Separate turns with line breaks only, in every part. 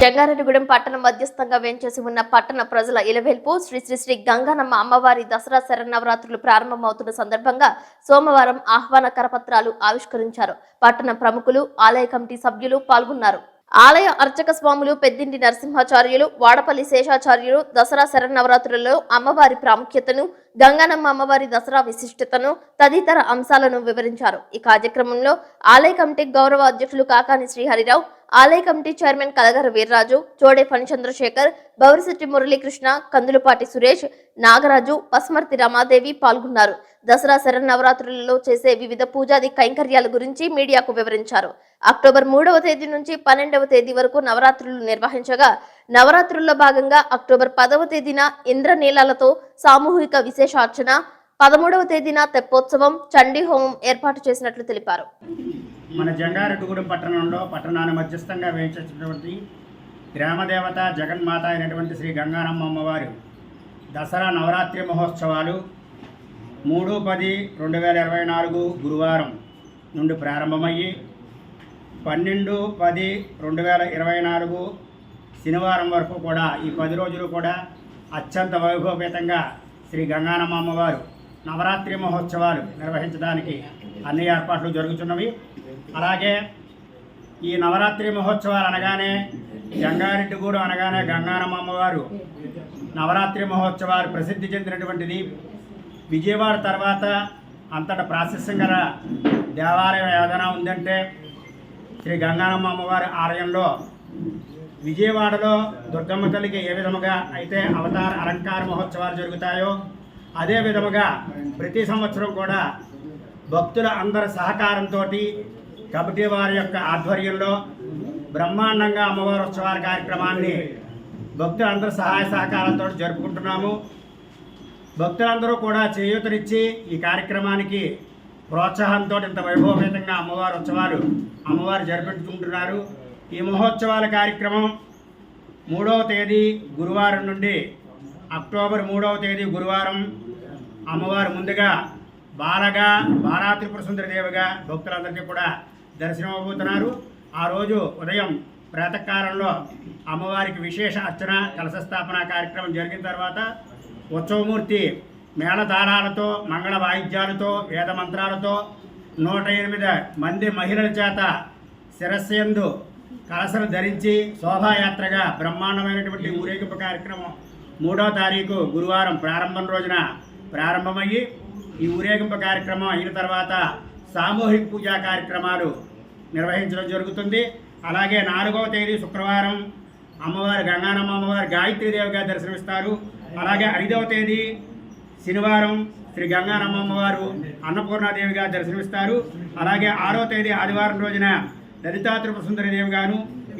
జంగారెడ్డిగూడెం పట్టణం మధ్యస్థంగా వేంచేసి ఉన్న పట్టణ ప్రజల ఇలవేల్పు శ్రీ శ్రీ శ్రీ గంగానమ్మ అమ్మవారి దసరా శరన్నవరాత్రులు ప్రారంభమవుతున్న సందర్భంగా సోమవారం ఆహ్వాన కరపత్రాలు ఆవిష్కరించారు. పట్టణ ప్రముఖులు, ఆలయ కమిటీ సభ్యులు పాల్గొన్నారు. ఆలయ అర్చక స్వాములు పెద్దింటి నరసింహాచార్యులు, వాడపల్లి శేషాచార్యులు దసరా శరన్నవరాత్రులలో అమ్మవారి ప్రాముఖ్యతను, గంగానమ్మ అమ్మవారి దసరా విశిష్టతను తదితర అంశాలను వివరించారు. ఈ కార్యక్రమంలో ఆలయ కమిటీ గౌరవ అధ్యక్షులు కాకాని శ్రీహరిరావు, ఆలయ కమిటీ చైర్మన్ కలగర వీర్రాజు, చోడే ఫణిచంద్రశేఖర్, బౌరిశెట్టి మురళీకృష్ణ, కందులపాటి సురేష్, నాగరాజు, పస్మర్తి రమాదేవి పాల్గొన్నారు. దసరా శరన్నవరాత్రులలో చేసే వివిధ పూజాది కైంకర్యాల గురించి మీడియాకు వివరించారు. అక్టోబర్ 3వ తేదీ నుంచి 12వ తేదీ వరకు నవరాత్రులు నిర్వహించగా, నవరాత్రుల్లో భాగంగా అక్టోబర్ 10వ తేదీన ఇంద్రనీలాలతో సామూహిక విశేషార్చన, 13వ తేదీన తెప్పోత్సవం, చండీ హోమం ఏర్పాటు చేసినట్లు తెలిపారు.
మన జంగారెడ్డిగూడెం పట్టణంలో పట్టణాన్ని మధ్యస్థంగా వేయించినటువంటి గ్రామదేవత జగన్మాత అయినటువంటి శ్రీ గంగానమ్మ అమ్మవారు దసరా నవరాత్రి మహోత్సవాలు 3/10/2024 గురువారం నుండి ప్రారంభమయ్యి 12/10/2024 శనివారం వరకు కూడా ఈ 10 రోజులు కూడా అత్యంత వైభవపేతంగా శ్రీ గంగానమ్మ అమ్మవారు నవరాత్రి మహోత్సవాలు నిర్వహించడానికి అన్ని ఏర్పాట్లు జరుగుతున్నవి. అలాగే ఈ నవరాత్రి మహోత్సవాలు అనగానే జంగారెడ్డిగూడెం అనగానే గంగానమ్మ అమ్మవారు నవరాత్రి మహోత్సవాలు ప్రసిద్ధి చెందినటువంటిది. విజయవాడ తర్వాత అంతటా ప్రాశస్త్యం గల దేవాలయం ఏదైనా ఉందంటే శ్రీ గంగానమ్మ అమ్మవారి ఆలయంలో. విజయవాడలో దుర్గమ్మ తల్లికి ఏ విధముగా అయితే అవతార అలంకార మహోత్సవాలు జరుగుతాయో అదే విధముగా ప్రతి సంవత్సరం కూడా భక్తుల అందరి సహకారంతో కమిటీ వారి యొక్క ఆధ్వర్యంలో బ్రహ్మాండంగా అమ్మవారి ఉత్సవాల కార్యక్రమాన్ని భక్తులందరూ సహాయ సహకారాలతో జరుపుకుంటున్నాము. భక్తులందరూ కూడా చేయూతనిచ్చి ఈ కార్యక్రమానికి ప్రోత్సాహంతో ఇంత వైభవపేతంగా అమ్మవారి ఉత్సవాలు అమ్మవారు జరిపించుకుంటున్నారు. ఈ మహోత్సవాల కార్యక్రమం 3వ తేదీ గురువారం నుండి అక్టోబర్ 3వ తేదీ గురువారం అమ్మవారు ముందుగా బాలా త్రిపుర సుందరి దేవిగా భక్తులందరికీ కూడా దర్శనం అవబోతున్నారు. ఆ రోజు ఉదయం ప్రాతకాలంలో అమ్మవారికి విశేష అర్చన కలశ స్థాపన కార్యక్రమం జరిగిన తర్వాత ఉత్సవమూర్తి మేళతాళాలతో, మంగళ వాయిద్యాలతో, వేద మంత్రాలతో 108 మంది మహిళల చేత శిరస్యందు కలశలు ధరించి శోభాయాత్రగా బ్రహ్మాండమైనటువంటి ఊరేగింపు కార్యక్రమం 3వ తారీఖు గురువారం ప్రారంభం రోజున ప్రారంభమయ్యి ఈ ఊరేగింపు కార్యక్రమం అయిన తర్వాత సామూహిక పూజా కార్యక్రమాలు నిర్వహించడం జరుగుతుంది. అలాగే 4వ తేదీ శుక్రవారం అమ్మవారు గంగానమ్మ అమ్మవారు గాయత్రీదేవిగా దర్శనమిస్తారు. అలాగే 5వ తేదీ శనివారం శ్రీ గంగానమ్మ అమ్మవారు అన్నపూర్ణాదేవిగా దర్శనమిస్తారు. అలాగే 6వ తేదీ ఆదివారం రోజున లలితా త్రిపుర సుందరి దేవిగాను,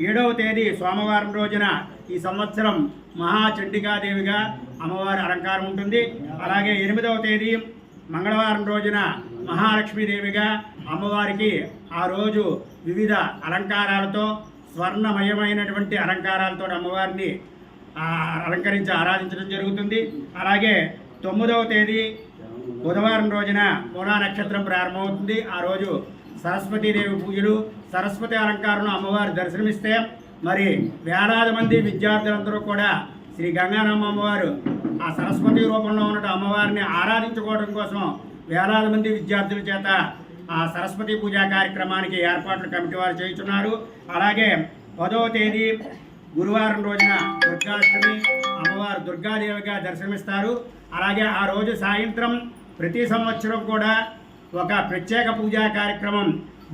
7వ తేదీ సోమవారం రోజున ఈ సంవత్సరం మహాచండికాదేవిగా అమ్మవారి అలంకారం ఉంటుంది. అలాగే 8వ తేదీ మంగళవారం రోజున మహాలక్ష్మీదేవిగా అమ్మవారికి ఆ రోజు వివిధ అలంకారాలతో స్వర్ణమయమైనటువంటి అలంకారాలతో అమ్మవారిని అలంకరించి ఆరాధించడం జరుగుతుంది. అలాగే 9వ తేదీ బుధవారం రోజున పూర్ణ నక్షత్రం ప్రారంభమవుతుంది. ఆ రోజు సరస్వతీదేవి పూజలు, సరస్వతి అలంకారంలో అమ్మవారి దర్శనమిస్తే మరి వేలాది మంది విద్యార్థులందరూ కూడా శ్రీ గంగానమ్మ అమ్మవారు ఆ సరస్వతి రూపంలో ఉన్న అమ్మవారిని ఆరాధించుకోవడం కోసం వేలాది మంది విద్యార్థుల చేత ఆ సరస్వతి పూజా కార్యక్రమానికి ఏర్పాట్లు కమిటీ వారు చేస్తున్నారు. అలాగే 10వ తేదీ గురువారం రోజున దుర్గాష్టమి అమ్మవారు దుర్గాదేవిగా దర్శనమిస్తారు. అలాగే ఆ రోజు సాయంత్రం ప్రతి సంవత్సరం కూడా ఒక ప్రత్యేక పూజా కార్యక్రమం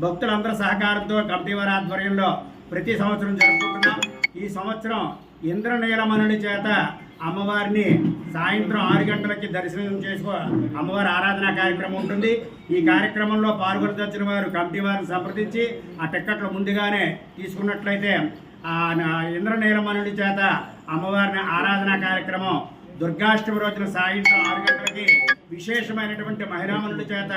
భక్తులందరి సహకారంతో కమిటీ వారి ఆధ్వర్యంలో ప్రతి సంవత్సరం జరుపుకుంటున్నాం. ఈ సంవత్సరం ఇంద్రనీలమణుని చేత అమ్మవారిని సాయంత్రం 6 గంటలకి దర్శనం చేసుకో అమ్మవారి ఆరాధన కార్యక్రమం ఉంటుంది. ఈ కార్యక్రమంలో పాల్గొనదలిచిన వారు కమిటీ వారిని సంప్రదించి ఆ టిక్కెట్లు ముందుగానే తీసుకున్నట్లయితే ఇంద్రనీలమణుని చేత అమ్మవారిని ఆరాధన కార్యక్రమం దుర్గాష్టమి రోజున సాయంత్రం 6 గంటలకి విశేషమైనటువంటి మహిళామణుల చేత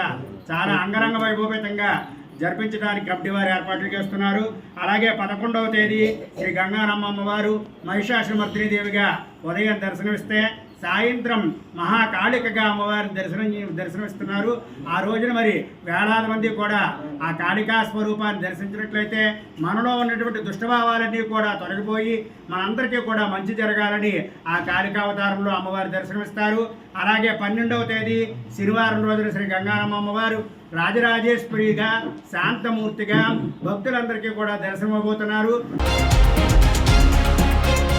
చాలా అంగరంగ వైభవపేతంగా జరిపించడానికి కమిటీ వారు ఏర్పాట్లు చేస్తున్నారు. అలాగే 11వ తేదీ శ్రీ గంగానమ్మ అమ్మవారు మహిషాసురమర్దిని దేవిగా ఉదయం దర్శనమిస్తే సాయంత్రం మహాకాళికగా అమ్మవారిని దర్శనమిస్తున్నారు. ఆ రోజున మరి వేలాది మంది కూడా ఆ కాళికా స్వరూపాన్ని దర్శించినట్లయితే మనలో ఉన్నటువంటి దుష్టభావాలన్నీ కూడా తొలగిపోయి మనందరికీ కూడా మంచి జరగాలని ఆ కాళికావతారంలో అమ్మవారి దర్శనమిస్తారు. అలాగే 12వ తేదీ శనివారం రోజున శ్రీ గంగానమ్మ అమ్మవారు రాజరాజేశ్వరిగా శాంతమూర్తిగా భక్తులందరికీ కూడా దర్శనమవబోతున్నారు.